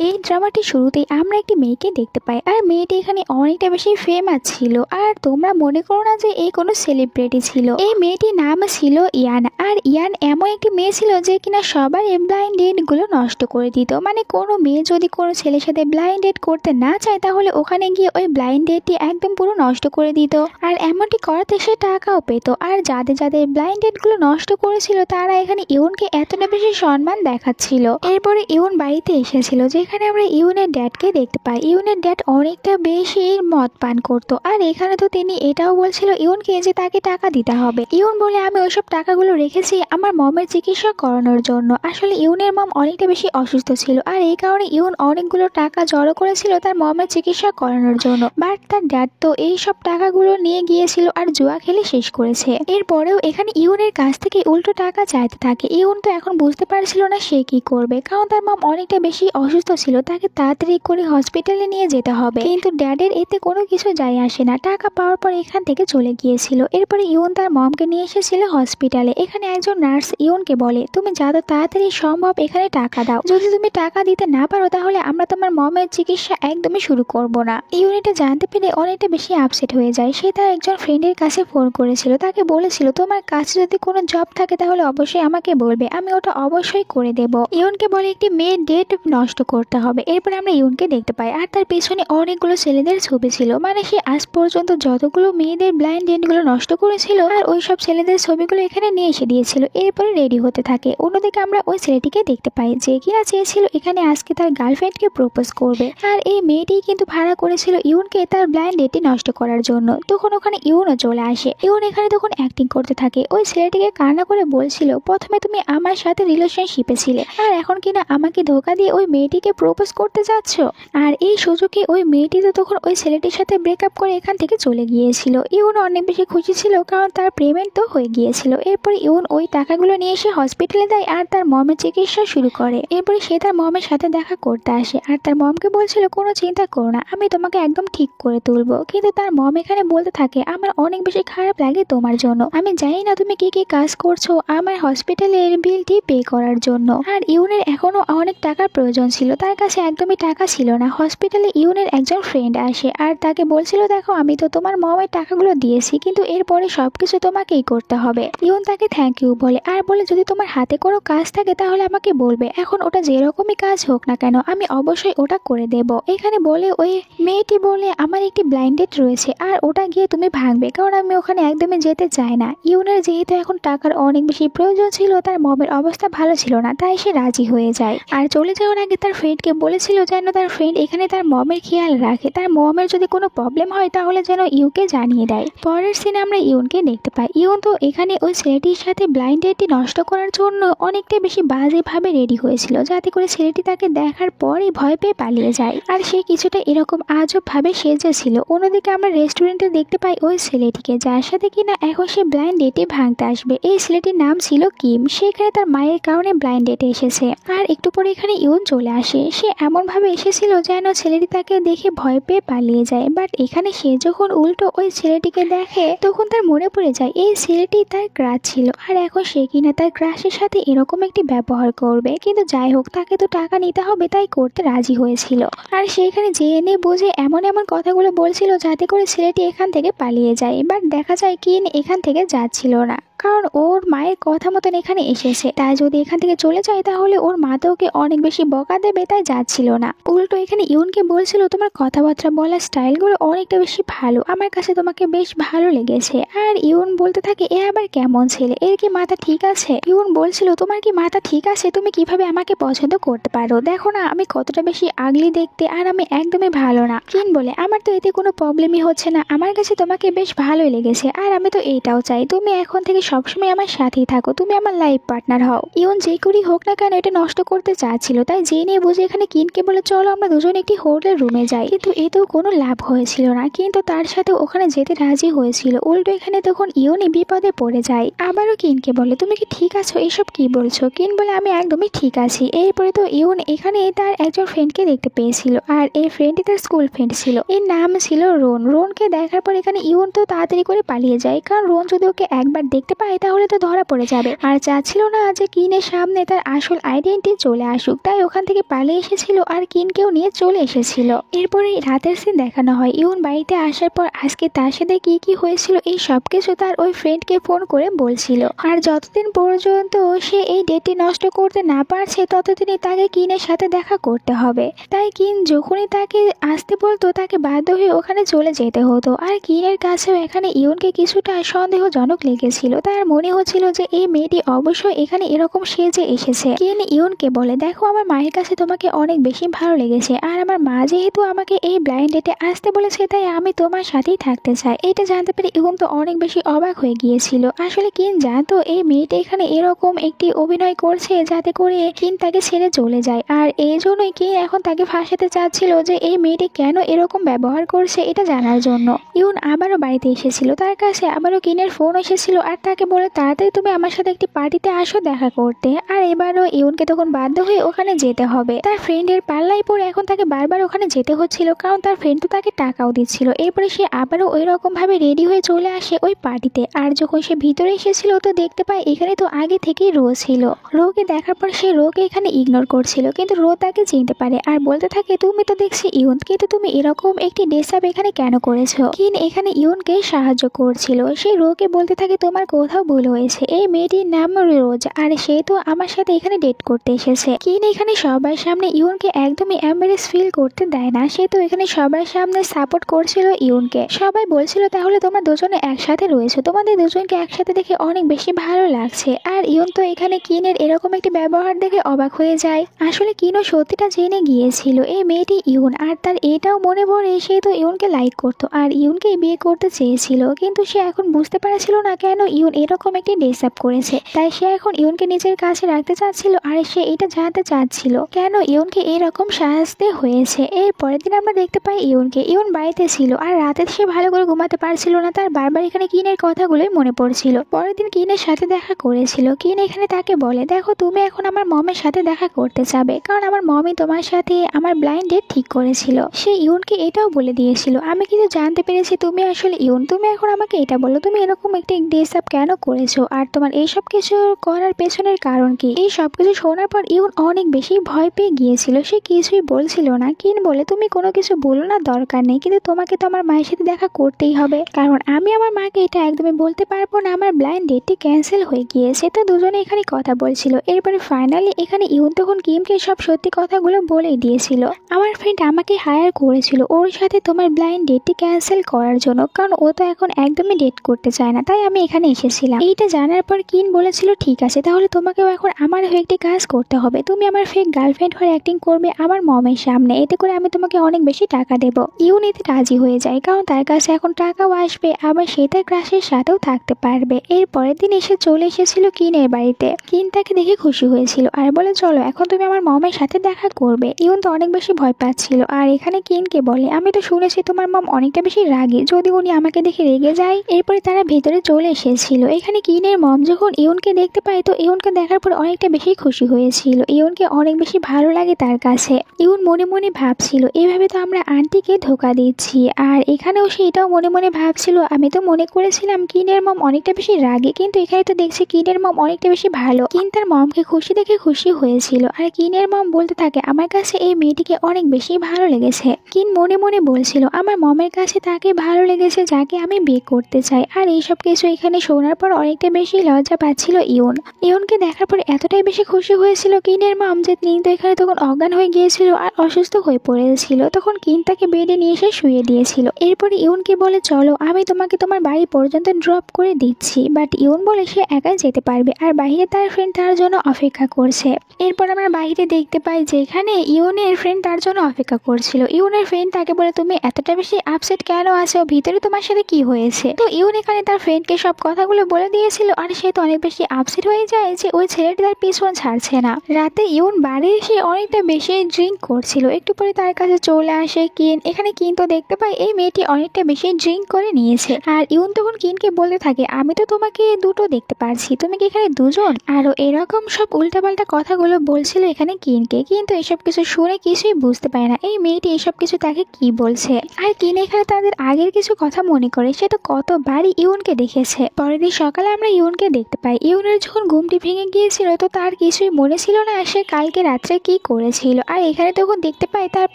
এই ড্রামাটি শুরুতেই আমরা একটি মেয়েকে দেখতে পাই, আর মেয়েটি এখানে অনেকটা বেশি ফেমাস ছিল। আর তোমরা মনে করো না যে এই কোনো সেলিব্রিটি ছিল। এই মেয়েটির নাম ছিল ইয়ান। আর ইয়ান এমন একটি মেয়ে ছিল যে কিনা সবার ব্লাইন্ড ডেট গুলো নষ্ট করে দিত। মানে কোনো মেয়ে যদি কোনো ছেলের সাথে ব্লাইন্ড ডেট করতে না চায় তাহলে ওখানে গিয়ে ওই ব্লাইন্ড ডেটটি একদম পুরো নষ্ট করে দিত। আর এমনটি করাতে সে টাকাও পেত। আর যাদের যাদের ব্লাইন্ড ডেট গুলো নষ্ট করেছিল তারা এখানে ইউনকে এতটা বেশি সম্মান দেখাচ্ছিল। এরপরে ইউন বাড়িতে এসেছিল, যেখানে আমরা ইউনের ড্যাডকে দেখতে পাই। ইউনের ড্যাড অনেকটা বেশি মদ পান করতো। আর এখানে তো তিনি এটাও বলছিল ইউনকে যে তাকে টাকা দিতে হবে। ইউন বলে আমি ওইসব টাকাগুলো রেখেছি আমার মমের চিকিৎসা করানোর জন্য। আসলে ইউনের মম অনেকটা বেশি অসুস্থ ছিল, আর এই কারণে ইউন অনেকগুলো টাকা জড়ো করেছিল তার মমের চিকিৎসা করানোর জন্য। বাট তার ড্যাড তো এই সব টাকাগুলো নিয়ে গিয়েছিল আর জুয়া খেলে শেষ করেছে। এরপরেও এখানে ইউনের কাছ থেকে উল্টো টাকা চাইতে থাকে। ইউন তো এখন বুঝতে পারছিল না সে কি করবে, কারণ তার মম অনেকটা বেশি অসুস্থ ছিল, তাকে তাড়াতাড়ি করে হসপিটালে নিয়ে যেতে হবে। কিন্তু ড্যাডের এতে কোনো কিছু যায় আসে না, টাকা পাওয়ার পর এখান থেকে চলে গিয়েছিল। এরপরে ইউন তার মমকে নিয়ে এসেছিল হসপিটালে। এখানে একজন নার্স ইউনকে বলে তুমি যত তাড়াতাড়ি সম্ভব এখানে টাকা দাও, যদি তুমি টাকা দিতে না পারো তাহলে আমরা তোমার মমের চিকিৎসা একদমই শুরু করব না। ইউন এটা জানতে পেরে অনেকটা বেশি আপসেট হয়ে যায়। সে তার একজন ফ্রেন্ডের কাছে ফোন করেছিল, তাকে বলেছিল তোমার কাছে যদি কোনো জব থাকে তাহলে অবশ্যই আমাকে বলবে, আমি ওটা অবশ্যই করে দেব। ইউনকে বলে একটি মেয়ের ডেট নষ্ট করতে হবে। এরপর আমরা ইউনকে দেখতে পাই, আর তার পেছনে অনেকগুলো ছেলেদের ছবি ছিল। মানে সে আজ পর্যন্ত যতগুলো মেয়েদের ব্লাইন্ড ডেটগুলো নষ্ট করেছিল আর ওই সব ছেলেদের ছবিগুলো এখানে নিয়ে এসে দিয়েছিল। এরপরে রেডি হতে থাকে। অন্যদিকে আমরা ওই ছেলেটিকে দেখতে পাই যে কিনা চেয়েছিল এখানে আজকে তার গার্লফ্রেন্ডকে প্রপোজ করবে। আর এই মেয়েটি কিন্তু ভাড়া করেছিল ইউনকে তার ব্লাইন্ড ডেটটি নষ্ট করার জন্য। তখন ওখানে ইউনও চলে আসে। ইউন এখানে তখন অ্যাক্টিং করতে থাকে। ওই ছেলেটিকে কান্না করে বলছিল প্রথমে তুমি আমার সাথে রিলেশনশিপে ছিলে আর এখন কিনা আমাকে ধোকা দিয়ে ওই মেয়েটিকে প্রপোজ করতে যাচ্ছ। আর এই সুযোগে ওই মেয়েটি তো তখন ওই ছেলেটির সাথে ব্রেকআপ করে এখান থেকে চলে গিয়েছিল। ইউন অনেক বেশি খুশি ছিল কারণ তার পেমেন্ট তো হয়ে গিয়েছিল। এরপর ইউন ওই টাকাগুলো নিয়ে এসে হসপিটালে দেয় আর তার মমের চিকিৎসা শুরু করে। এরপরে সে তার মমের সাথে দেখা করতে আসে আর তার মমকে বলছিল কোনো চিন্তা করো না, আমি তোমাকে একদম ঠিক করে তুলবো। কিন্তু তার মম এখানে বলতে থাকে আমার অনেক বেশি খারাপ লাগে তোমার জন্য, আমি জানি না তুমি কি কি কাজ করছো আমার হসপিটালের বিলটি পে করার জন্য। আর ইউনের এখনো অনেক টাকার প্রয়োজন ছিল, তার কাছে একদমই টাকা ছিল না। হসপিটালে ইউনের একজন ফ্রেন্ড আসে আর তাকে বলছিল দেখো আমি তো তোমার মমের টাকাগুলো দিয়েছি, কিন্তু এরপরে সবকিছু তোমাকেই করতে হবে। ইউন তাকে থ্যাংক ইউ বলে আর বলে যদি তোমার হাতে কোনো কাজ থাকে তাহলে আমাকে বলবে, এখন ওটা যেরকমই কাজ হোক না কেন আমি অবশ্যই ওটা করে দেব। এখানে বলে ওই মেয়েটি বলে আমার একটি ব্লাইন্ডেড রয়েছে আর ওটা গিয়ে তুমি ভাঙবে, কারণ আমি ওখানে একদমই যেতে চাই না। ইউনের যেহেতু এখন টাকার অনেক বেশি প্রয়োজন ছিল, তার মমের অবস্থা ভালো ছিল না, তাই সে রাজি হয়ে যায়। আর চলে যাওয়ার আগে তার ফ্রেন্ডকে বলেছিল যেন তার ফ্রেন্ড এখানে তার মমের খেয়াল রাখে, তার মমের যদি কোনো প্রবলেম হয় তাহলে যেন ইউকে জানিয়ে দেয়। পরের সিনে আমরা ইউনকে দেখতে পাই। ইউন তো এখানে ওই ছেলেটির সাথে ব্লাইন্ড ডেটটি নষ্ট করার জন্য অনেকটা বেশি বাজেভাবে রেডি হয়েছিল, যাতে করে ছেলেটি তাকে দেখার পরই ভয় পেয়ে পালিয়ে যায়। আর সে কিছুটা এরকম আজব ভাবে সেজেছিল। অন্যদিকে আমরা রেস্টুরেন্টে দেখতে পাই ওই ছেলেটিকে যার সাথে কিনা এখন সে ব্লাইন্ড ডেটে ভাঙতে আসবে। এই ছেলেটির নাম ছিল কিম। সে এখানে তার মায়ের কারণে ব্লাইন্ড ডেটে এসেছে। আর একটু পরে এখানে ইউন চলে আসে। সে এমন ভাবে এসেছিল যেন ছেলেটি তাকে দেখে ভয় পেয়ে পালিয়ে যায়। বাট এখানে সে যখন উল্টো ওই ছেলেটিকে দেখে তখন তার মনে পড়ে যায় এই ছেলেটি তার ক্রাশ ছিল, আর এখন সে কিনা তার ক্রাশের সাথে এরকম একটি ব্যবহার করবে। কিন্তু যাই হোক তাকে তো টাকা নিতে হবে, তাই করতে রাজি হয়েছিল। আর সে এখানে জেনে বুঝে এমন এমন কথাগুলো বলছিল যাতে করে ছেলেটি এখান থেকে পালিয়ে যায়। বাট দেখা যায় কিন এখান থেকে যাচ্ছিল না, কারণ ওর মায়ের কথা মতন এখানে এসেছে, তাই যদি এখান থেকে চলে যায় তাহলে ওর মা তো ওকে অনেক বেশি বকা দেবে, তাই যাচ্ছিল না। উল্টো এখানে ইউনকে বলছিল তোমার কথাবার্তা বলার স্টাইলগুলো অনেকটা বেশি ভালো, আমার কাছে তোমাকে বেশ ভালো লেগেছে। আর ইউন বলতে থাকে এ আবার কেমন ছেলে, এর কি মাথা ঠিক আছে? ইউন বলছিল তোমার কি মাথা ঠিক আছে, তুমি কিভাবে আমাকে পছন্দ করতে পারো, দেখো না আমি কতটা বেশি আগলি দেখতে আর আমি একদমই ভালো না। কিন বলে আমার তো এতে কোনো প্রবলেমই হচ্ছে না, আমার কাছে তোমাকে বেশ ভালোই লেগেছে আর আমি তো এইটাও চাই তুমি এখন থেকে সবসময় আমার সাথেই থাকো, তুমি আমার লাইফ পার্টনার হও। ইউন যে করি হোক না কেন এটা নষ্ট করতে চাচ্ছিল, তাই জেনে বুঝে এখানে কিনকে বলে চলো আমরা দুজন একটি হোটেল রুমে যাই। কিন্তু এতেও কোনো লাভ হয়েছিল না, কিন্তু তার সাথে ওখানে যেতে রাজি হয়েছিল। উল্টো এখানে তখন ইউনই বিপদে পড়ে যায়। আবারও কিনকে বলে তুমি কি ঠিক আছো, এসব কি বলছো? কিন বলে আমি একদমই ঠিক আছি। এরপরে তো ইউন এখানে তার একজন ফ্রেন্ডকে দেখতে পেয়েছিল আর এই ফ্রেন্ডটি তার স্কুল ফ্রেন্ড ছিল, এর নাম ছিল রোন। রোনকে দেখার পর এখানে ইউন তো তাড়াতাড়ি করে পালিয়ে যায়, কারণ রোন যদি ওকে একবার দেখতে পায় তাহলে তো ধরা পড়ে যাবে। আর চাচ্ছিল না যে কিনের সামনে তার আসল আইডেন্টিটি চলে আসুক, তাই ওখান থেকে পালিয়ে চলে এসেছিল আর কিনকেও নিয়ে চলে এসেছিল। এরপরে রাতের সিন দেখানো হয়। ইউন বাড়িতে আসার পর আজকে তার সাথে কি কি হয়েছিল এই সবকিছু তার ওই ফ্রেন্ডকে ফোন করে বলছিল। আর যতদিন পর্যন্ত সে এই ডেটটি নষ্ট করতে না পারছে ততদিনই তাকে কিনের সাথে দেখা করতে হবে। তাই কিন যখনই তাকে আসতে বলতো তাকে বাধ্য হয়ে ওখানে চলে যেতে হতো। আর কিনের কাছেও এখানে ইউনকে কিছুটা সন্দেহজনক লেগেছিল। তার মনে হচ্ছিল যে এই মেয়েটি অবশ্যই এখানে এরকম সেজে এসেছে। কিন ইউনকে বলে, দেখো আমার মায়ের কাছে তোমাকে অনেক বেশি ভালো লেগেছে আর আমার মা যেহেতু আমাকে এই ব্লাইন্ড ডেটে আসতে বলেছে তাই আমি তোমার সাথেই থাকতে চাই। এটা জানতে পেরে ইউন তো অনেক বেশি অবাক হয়ে গিয়েছিল। আসলে কিন জানতো এই মেয়েটা এখানে এরকম একটি অভিনয় করছে যাতে করে কিন তাকে ছেড়ে চলে যায়। আর এই জন্যই কিন এখন তাকে ফাঁসাতে চাচ্ছিল যে এই মেয়েটি কেন এরকম ব্যবহার করছে এটা জানার জন্য। ইউন আবারও বাড়িতে এসেছিল, তার কাছে আবারও কিনের ফোন এসেছিল আর তাকে বলে তাড়াতাড়ি তুমি আমার সাথে একটি পার্টিতে আসো দেখা করতে। আর এবারও ইউনকে তখন বাধ্য হয়ে ওখানে যেতে হবে। তার ফ্রেন্ডের পাল্লাই পড়ে এখন তাকে বারবার ওখানে যেতে হচ্ছিল কারণ তার ফ্রেন্ড তো তাকে টাকাও দিচ্ছিল। এরপরে সে আবারও ওই রকম ভাবে রেডি হয়ে চলে আসে ওই পার্টিতে। আর যখন সে ভিতরে এসেছিল তো দেখতে পায় এখানে তো আগে থেকেই রো ছিল। রোকে দেখার পর সে রোকে এখানে ইগনোর করছিল কিন্তু রো তাকে চিনতে পারে আর বলতে থাকে তুমি তো দেখছি ইউন, কিন্তু তুমি এরকম একটি ড্রেস আপ এখানে কেন করেছো? কিন এখানে ইউনকে সাহায্য করছিল। সে রোকে বলতে থাকে তোমার কোথাও ভুল হয়েছে, এই মেয়েটির নাম রোজ আর সে তো আমার সাথে এখানে ডেট করতে এসেছে। কিন এখানে সবার সামনে ইউনকে একদমই এম্বারেস ফিল করতে দেয় না। সে তো এখানে সবার সামনে সাপোর্ট করছিল ইউনকে। সবাই বলছিল তাহলে তোমরা দুজনে একসাথে রয়েছো, তোমাদের দুজনকে একসাথে দেখে অনেক বেশি ভালো লাগছে। আর ইউন তো এখানে কিনের এরকম একটি ব্যবহার দেখে অবাক হয়ে যায়। আসলে কিনও সত্যিটা জেনে গিয়েছিল এই মেয়েটি ইউন আর তার এটাও মনে পড়ে সে তো ইউনকে লাইক করতো আর ইউনকে বিয়ে করতে চেয়েছিল, কিন্তু সে এখন বুঝতে পারছিল না কেন ইউন এরকম একটি ড্রেস আপ করেছে। তাই সে এখন ইউনকে নিজের কাছে রাখতে চাচ্ছিল আর সে এটা জানতে চাচ্ছিল কেন ইউনকে এরকম সাজতে হয়েছে। এর পরের দিন আমরা দেখতে পাই ইউনকে। ইউন বাড়িতে ছিল আর রাতে সে ভালো করে ঘুমাতে পারছিল না, তার বারবার এখানে কিনের কথাগুলোই মনে পড়ছিল। পরের দিন কিনের সাথে দেখা করেছিল। কিন এখানে তাকে বলে দেখো তুমি এখন আমার মমের সাথে দেখা করতে যাবে কারণ আমার মমই তোমার সাথে আমার ব্লাইন্ড ডেট ঠিক করেছিল। সে ইউনকে এটাও বলে দিয়েছিল আমি কিন্তু জানতে পেরেছি তুমি আসলে ইউন, তুমি এখন আমাকে এটা বলো তুমি এরকম একটি ড্রেস আপ কেন করেছো আর তোমার এইসব কিছু করার পেছনের কারণ কি? এই সব কিছু শোনার পর ইউন অনেক বেশি ভয় পেয়ে গিয়েছিল। সে কিছুই বলছিল না। কিন বলে তুমি কোনো কিছু বলো না, দরকার নেই, কিন্তু তোমাকে তো আমার মায়ের সাথে দেখা করতেই হবে কারণ আমি আমার মাকে এটা একদমই বলতে পারবো না আমার ব্লাইন্ড ডেটটি ক্যান্সেল হয়ে গিয়েছে। তো দুজনে এখানে কথা বলছিল। এরপরে ফাইনালি এখানে ইউন তখন কিমকে সব সত্যি কথাগুলো বলেই দিয়েছিল। আমার ফ্রেন্ড আমাকে হায়ার করেছিল ওর সাথে তোমার ব্লাইন্ড ডেটটি ক্যান্সেল করার জন্য কারণ ও তো এখন একদমই ডেট করতে চায় না, তাই আমি এখানে এসেছিলাম। এইটা জানার পর কিন বলেছিল ঠিক আছে তাহলে তোমাকেও এখন আমার হয়ে একটি কাজ করতে হবে, তুমি আমার ফেক গার্লফ্রেন্ড হয়ে অ্যাক্টিং করবে আমার মমের সামনে, এতে করে আমি তোমাকে অনেক বেশি টাকা দেব। ইউন এতে রাজি হয়ে যায় কারণ তার কাছে এখন টাকাও আসবে আবার সে তার ক্রাশের সাথেও থাকতে পারবে। এর পরের দিন এসে চলে এসেছিল কিনের বাড়িতে। কিন তাকে দেখে খুশি হয়েছিল আর বলে চলো এখন তুমি আমার মমের সাথে দেখা করবে। ইউন তো অনেক বেশি ভয় পাচ্ছিল আর এখানে কিনকে বলে আমি তো শুনেছি তোমার মম অনেকটা বেশি রাগী, যদি উনি আমাকে দেখে রেগে যায়। এরপরে তারা ভেতরে চলে এসেছিল। এখানে কিনের মম যখন ইউনকে দেখতে পায় তো ইউনকে দেখার পর অনেকটা বেশি খুশি হয়েছিল। ইউনকে অনেক বেশি ভালো লাগে তার কাছে। ইউন মনে মনে ভাবছিল এভাবে তো আমরা আন্টিকে ধোকা দিচ্ছি। আর এখানেও সে এটাও মনে মনে ভাবছিল আমি তো মনে করেছিলাম কিনের মম অনেকটা বেশি রাগী, কিন্তু এখানে তো দেখছি কিনের মম অনেকটা বেশি ভালো। কিন তার মমকে খুশি দেখে খুশি হয়েছিল আর কিনের মম বলতে থাকে আমার কাছে এই মেয়েটিকে অনেক বেশি ভালো লেগেছে। কিন মনে মনে বলছিল আমার মমের কাছে তাকে ভালো লেগেছে যাকে আমি বিয়ে করতে চাই। আর এইসব কিছু এখানে শোনার পর অনেকটা বেশি লজ্জা পাচ্ছিল ইউন। ইউনকে দেখার পর এতটাই বেশি খুশি হয়েছিল কিনের মম যে তিনি তো এখানে তখন অজ্ঞান হয়ে গিয়েছিল আর অসুস্থ হয়ে পড়েছিল। তখন কিন তাকে বেডে নিয়ে এসে শুয়ে দিয়েছিল। এরপরে ইউনকে বলে চলো আমি তোমাকে তোমার বাড়ি পর্যন্ত ড্রপ করে দিচ্ছি, বাট ইউন বলে সে একাই যেতে পারবে আর বাইরে তার ফ্রেন্ড তার জন্য অপেক্ষা করছে। এরপর আমরা বাইরে দেখতে পাই যেখানে ইউনের ফ্রেন্ড তার জন্য অপেক্ষা করছিল। ইউনের ফ্রেন্ড তাকে বলে তুমি এতটা বেশি আপসেট কেন আছো, ভিতরে তোমার সাথে কি হয়েছে? তো ইউন এখানে তার ফ্রেন্ডকে সব কথাগুলো বলে দিয়েছিল আর সে তো অনেক বেশি আপসেট হয়ে যায় যে ওই ছেলেটি তার পিছন ছাড়ছে না। রাতে ইউন বাড়ি এসে অনেকটা বেশি ড্রিঙ্ক করছিল। একটু পরে তার কাছে চলে আসে কিন। এখানে কিন তো দেখতে পাই এই মেয়েটি অনেকটা বেশি ড্রিঙ্ক করে নিয়েছে। আর ইউন তখন কিনকে বলতে থাকে আমি তো তোমাকে দুটো দেখতে পারছি, তুমি কি এখানে দুজন? আরো এরকম সব উল্টাপাল্টা কথাগুলো বলছিল এখানে কিনকে, কিন্তু এসব কিছু শুনে কিছুই বুঝতে পারে না এই মেয়েটি এসব কিছু তাকে কি বলছে। আর কিন এখানে তাদের আগের কিছু কথা মনে করে, সে তো কতবারই ইউনকে দেখেছে। পরের দিন সকালে আমরা ইউনকে দেখতে পাই। ইউনের যখন ঘুমটি ভেঙে গিয়েছিল তো তার কিছুই মনে ছিল না সে কালকে রাত্রে কি কি করেছিল। আর এখানে তখন দেখতে পায় তার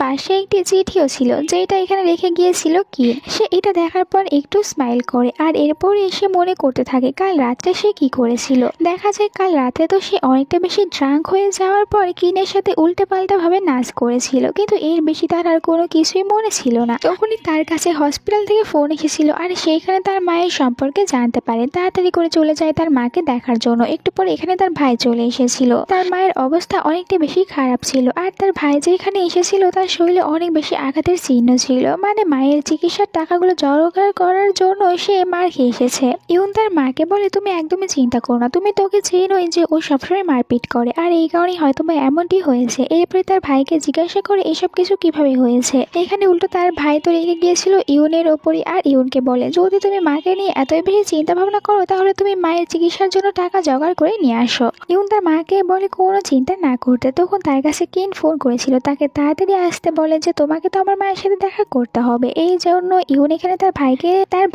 পাশে একটি চিঠিও ছিল যেটা এখানে রেখে গিয়েছিল কি। সে এটা দেখার পর একটু স্মাইল করে আর এরপর এসে মনে করতে থাকে কাল রাত্রে সে কি করেছিল। দেখা যায় কাল রাতে তো সে অনেকটা বেশি ড্রাঙ্ক হয়ে যাওয়ার পর কিনের সাথে উল্টে পাল্টা ভাবে নাচ করেছিল, কিন্তু এর বেশি তার আর কোনো কিছুই মনে ছিল না। তখনই তার কাছে হসপিটাল থেকে ফোন এসেছিল আর সেইখানে তার মায়ের সম্পর্কে জানতে পারে। তাড়াতাড়ি করে চলে যায় তার মাকে দেখার জন্য। একটু পর এখানে তার ভাই চলে এসেছিল। তার মায়ের অবস্থা অনেকটা বেশি খারাপ ছিল আর তার ভাই যে এখানে এসেছিল তার শরীরে অনেক বেশি আঘাতের চিহ্ন ছিল, মানে মায়ের চিকিৎসার টাকাগুলো জড়ো করার জন্য সে মার খেয়ে এসেছে। ইউন তার মাকে বলে তুমি একদমই চিন্তা করো না, তুমি তোকে চেনোই যে ও সবসময় মারপিট করে আর এই কারণেই হয়তো বা এমনটি হয়েছে। এরপরে তার ভাইকে জিজ্ঞাসা করে এসব কিছু কিভাবে হয়েছে। এখানে উল্টো তার ভাই তো রেগে গিয়েছিল ইউনের ওপরই আর ইউনকে বলে যদি তুমি মাকে নিয়ে এতই বেশি চিন্তা ভাবনা করো তাহলে তুমি মায়ের চিকিৎসার জন্য টাকা জোগাড় করে নিয়ে আসো। ইউন তার মাকে বলে কোনো চিন্তা না করতে। তখন তার কাছে কিন ফোন করেছিল, তাকে তাড়াতাড়ি আসতে বলে যে তোমাকে তো আমার মায়ের সাথে দেখা করতে হবে। এই জন্য ইউন এখানে তার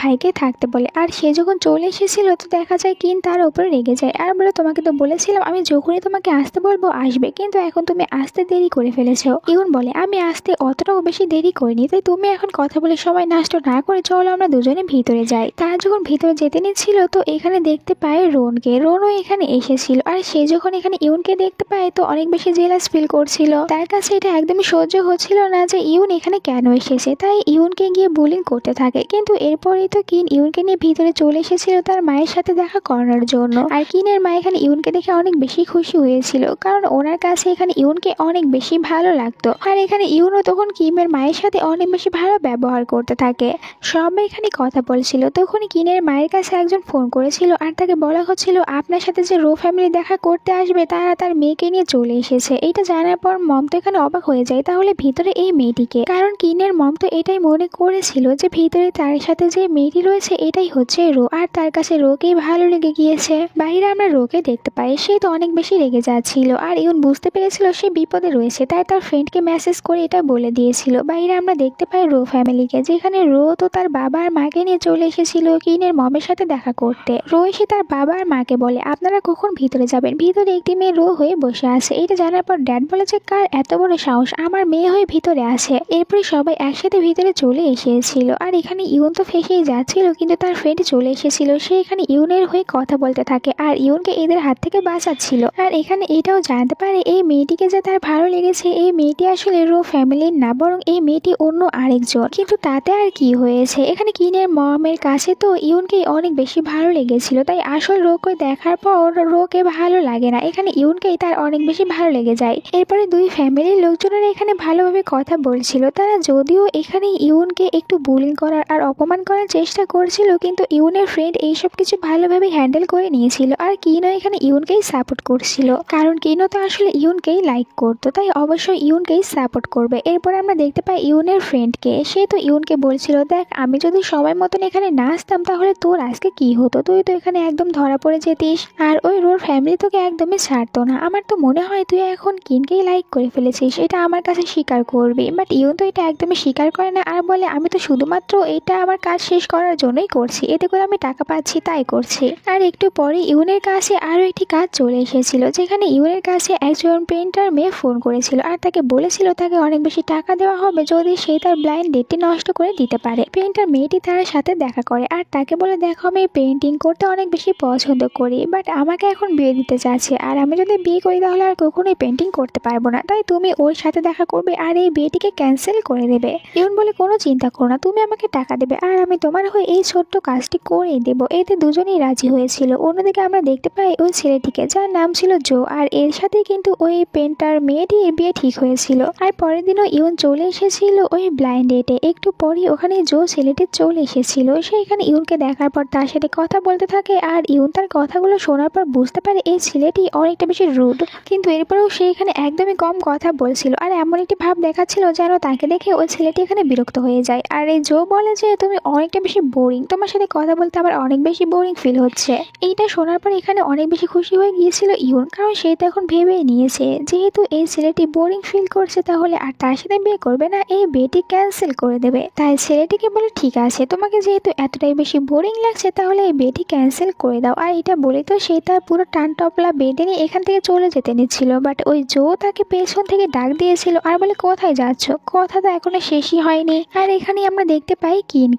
ভাইকে থাকতে বলে। আর সে যখন চলে এসেছিল তো দেখা যায় কিন তার উপরে রেগে যায় আর বলে তোমাকে তো বলেছিলাম আমি যখনই তোমাকে আসতে বলবো আসবে, কিন্তু এখন তুমি আসতে দেরি করে ফেলেছো। ইউন বলে আমি আসতে অতটাও বেশি দেরি করিনি, তাই তুমি এখন কথা বলে সময় নষ্ট না করে চলো আমরা দুজনে ভিতরে যাই। তারা যখন ভিতরে যেতে নিচ্ছিল তো এখানে দেখতে পায় রোনকে। রোনও এখানে এসেছিল আর সে যখন এখানে ইউনকে দেখতে পায় তো অনেক বেশি জেলাস ফিল করছিল। তার কাছে এটা একদমই সহ্য হচ্ছিল না যে ইউন এখানে কেন এসেছে, তাই ইউনকে গিয়ে বুলিং করতে থাকে। কিন্তু এরপরেই তো কিন ইউনকে নিয়ে ভিতরে চলে এসেছিল তার মায়ের সাথে দেখা করার জন্য। আর কিনের মা এখানে ইউনকে দেখে অনেক বেশি খুশি হয়েছিল, কারণ ওনার কাছে এখানে ইউনকে অনেক বেশি ভালো লাগতো। আর এখানে ইউনও তখন কিমের মায়ের সাথে অনেক বেশি ভালো ব্যবহার করতে থাকে। সবাই এখানে কথা বলছিল। তখনই কিনের মায়ের কাছে একজন ফোন করেছিল আর তাকে বলা হচ্ছিল আপনার সাথে যে রো ফ্যামিলি দেখা করতে আসবে তারা তার মেয়েকে নিয়ে চলে এসেছে। এটা জানার পর মম তো এখানে অবাক হয়ে যায়, তাহলে ভিতরে এই মেয়েটিকে, কারণ কিনের মম তো এটাই মনে করেছিল যে ভিতরে তার সাথে যে মেয়েটি রয়েছে এটাই হচ্ছে রো, আর তার কাছে রোকেই ভালো লেগে গিয়েছে। বাইরে আমরা রোকে দেখতে পাই, সে তো অনেক বেশি রেগে যাচ্ছিল আর ইউন বুঝতে পেরেছিল সে বিপদে রয়েছে, তাই তার ফ্রেন্ডকে মেসেজ করে এটা বলে দিয়েছিল। বাইরে আমরা দেখতে পাই রো ফ্যামিলিকে, যেখানে রো তো তার বাবা আর মাকে নিয়ে চলে এসেছিল কিনের মমের সাথে দেখা করতে। রো এসে তার বাবা আর মাকে বলে আপনারা কখন ভিতরে যাবেন, ভিতরে একটি মেয়ে রো হয়ে বসে আছে। এটা জানার পর ড্যাড বলে যে কার এত বড় সাহস আমার মেয়ে হয়ে ভিতরে আসে। এরপরে সবাই একসাথে ভিতরে চলে এসেছিল আর এখানে ইউন তো ফেসেই যাচ্ছিল, কিন্তু তার ফ্রেন্ড চলে এসেছিল। সে এখানে ইউনের হয়ে কথা বলতে থাকে আর ইউনকে এদের হাত থেকে বাঁচাচ্ছিল। আর এখানে এটাও জানতে পারে এই মেয়েটিকে যে তার ভালো লেগেছে এই মেয়েটি আসলে রো ফ্যামিলির না, বরং এই মেয়েটি অন্য আরেকজন। কিন্তু তাতে আর কি হয়েছে, এখানে কিনের মমের কাছে তো ইউনকে অনেক বেশি ভালো লেগেছিল, তাই আসল রোকে দেখার পর রোকে ভালো লাগে না, এখানে ইউনকেই তার অনেক বেশি ভালো লেগে যায়। এরপরে দুই ফ্যামিলির লোকজনেরা এখানে ভালোভাবে কথা বলছিল। তারা যদিও এখানে ইউনকে একটু বুলিং করার আর অপমান করার চেষ্টা করছিল, কিন্তু ইউনের ফ্রেন্ড এইসব কিছু ভালোভাবে হ্যান্ডেল করে নিয়েছিল। আর কিনো এখানে ইউনকেই সাপোর্ট করছিল, কারণ কিনো তো আসলে ইউনকেই লাইক করতো, তাই অবশ্যই ইউনকেই সাপোর্ট করবে। এরপর আমরা দেখতে পাই ইউনের ফ্রেন্ডকে, সে তো ইউনকে বলছিল দেখ আমি যদি সময় মতন এখানে না আসতাম তাহলে তোর আজকে কি হতো, তুই তো এখানে একদম ধরা পড়ে যেতিস আর ওই রোর ফ্যামিলি তোকে একদমই ছাড়তো না। আমার তো মনে হয় তুই এখন কিনকেই লাইক করে ফেলেছিস, এটা আমার কাছে স্বীকার করবি। বাট ইউন তো এটা একদমই স্বীকার করে না আর বলে আমি তো শুধুমাত্র এটা আমার কাজ শেষ করার জন্যই করছি, এতে করে আমি টাকা পাচ্ছি তাই করছি। আর একটু পরে ইউনের কাছে আরও একটি কাজ চলে এসেছিল, যেখানে ইউনের কাছে একজন পেন্টার মেয়ে ফোন করেছিল আর তাকে বলেছিল তাকে অনেক বেশি টাকা দেওয়া হবে যদি সে তার ব্লাইন্ড ডেটটি নষ্ট করে দিতে পারে। পেন্টার মেয়েটি তার সাথে দেখা করে আর তাকে বলে দেখো আমি পেন্টিং করতে অনেক বেশি পছন্দ করি, বাট আমাকে এখন বিয়ে দিতে চাচ্ছে আর আমি যদি বিয়ে করি তাহলে আর কখনোই পেন্টিং করতে পারবো না, তাই তুমি ওর সাথে দেখা করবে আর এই বিয়েটিকে ক্যান্সেল করে দেবে। ইউন বলে কোনো চিন্তা করো না, তুমি আমাকে টাকা দেবে আর আমি তোমার হয়ে এই ছোট্ট কাজটি করে দেবো। এতে দুজনেই রাজি হয়েছিল। অন্যদিকে আমরা দেখতে পাই ওই ছেলেটিকে যার নাম ছিল জো, আর এর সাথে কিন্তু ওই পেন্টার মেয়েটির বিয়ে ঠিক হয়েছিল। আর পরের দিনও ইউন চলে এসেছিল ওই ব্লাইন্ড ডেটে। একটু পরই ওখানে জো ছেলেটি চলে এসেছিল, সে এখানে ইউনকে দেখার পর তার সাথে কথা বলতে থাকে আর ইউন তার কথাগুলো শোনার পর বুঝতে পারে এই ছেলেটি অনেকটা বেশি রুড, কিন্তু এরপরেও সে এখানে একদমই কম কথা বলছিল আর এমন একটি ভাব দেখাচ্ছিল যেন তাকে দেখে দেখে ওই ছেলেটি এখানে বিরক্ত হয়ে যায়। আর এই জো বলে যে তুমি অনেকটা বেশি বোরিং, তোমার সাথে কথা বলতে আমার অনেক বেশি বোরিং ফিল হচ্ছে। এইটা শোনার পর এখানে অনেক বেশি খুশি হয়ে গিয়েছিল ইউন, কারণ সে তো এখন ভেবে নিয়েছে যেহেতু এই ছেলেটি বোরিং ফিল করছে তাহলে আর তার সাথে বিয়ে করবে না, এই বিয়েটি ক্যান্সেল করে দেবে। তাই ছেলেটিকে বলে ঠিক আছে, তোমাকে যেহেতু এতটাই বেশি বোরিং লাগছে তাহলে এই বিয়েটি ক্যান্সেল করে দাও। আর এটা বলে তো সে তার পুরো টান টপলা বেঁধে নিয়ে এখান থেকে চলে যেতে নিচ্ছিল, বাট ওই জো তাকে পেছন থেকে ডাক দিয়েছিল আর বলে কোথায় যাচ্ছ, কথা তো এখনো শেষই হয়নি। আর এখানে আমরা দেখতে পাই কিন